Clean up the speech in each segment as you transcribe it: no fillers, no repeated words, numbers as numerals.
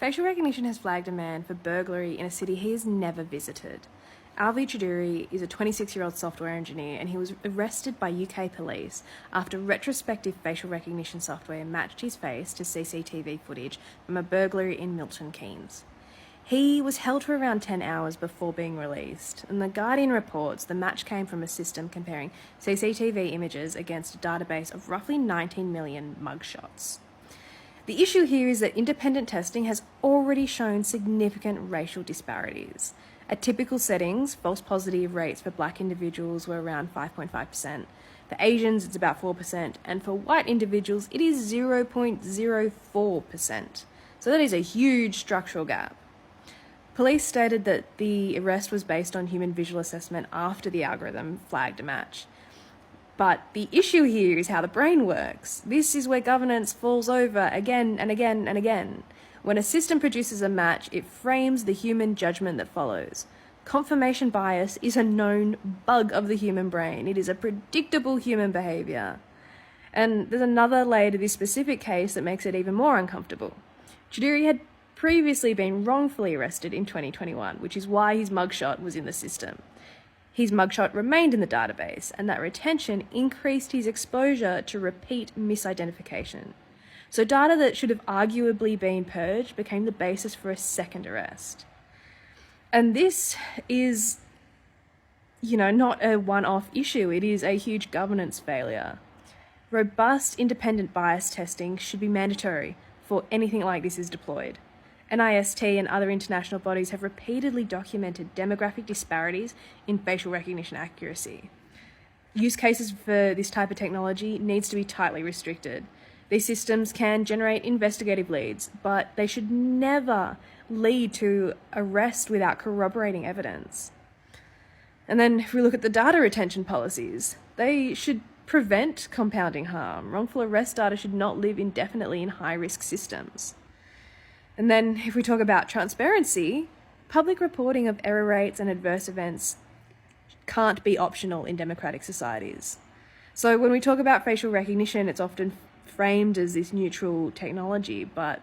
Facial recognition has flagged a man for burglary in a city he has never visited. Alvi Chuduri is a 26-year-old software engineer, and he was arrested by UK police after retrospective facial recognition software matched his face to CCTV footage from a burglary in Milton Keynes. He was held for around 10 hours before being released, and The Guardian reports the match came from a system comparing CCTV images against a database of roughly 19 million mugshots. The issue here is that independent testing has already shown significant racial disparities. At typical settings, false positive rates for black individuals were around 5.5%. For Asians, it's about 4%, and for white individuals, it is 0.04%. So that is a huge structural gap. Police stated that the arrest was based on human visual assessment after the algorithm flagged a match. But the issue here is how the brain works. This is where governance falls over again and again and again. When a system produces a match, it frames the human judgment that follows. Confirmation bias is a known bug of the human brain. It is a predictable human behaviour. And there's another layer to this specific case that makes it even more uncomfortable. Chuduri had previously been wrongfully arrested in 2021, which is why his mugshot was in the system. His mugshot remained in the database, and that retention increased his exposure to repeat misidentification. So data that should have arguably been purged became the basis for a second arrest. And this is, not a one-off issue. It is a huge governance failure. Robust independent bias testing should be mandatory before anything like this is deployed. NIST and other international bodies have repeatedly documented demographic disparities in facial recognition accuracy. Use cases for this type of technology needs to be tightly restricted. These systems can generate investigative leads, but they should never lead to arrest without corroborating evidence. And then if we look at the data retention policies, they should prevent compounding harm. Wrongful arrest data should not live indefinitely in high-risk systems. And then if we talk about transparency, public reporting of error rates and adverse events can't be optional in democratic societies. So when we talk about facial recognition, it's often framed as this neutral technology, but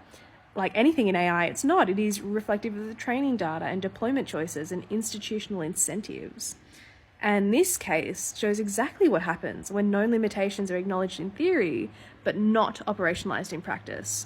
like anything in AI, it's not. It is reflective of the training data and deployment choices and institutional incentives. And this case shows exactly what happens when known limitations are acknowledged in theory, but not operationalized in practice.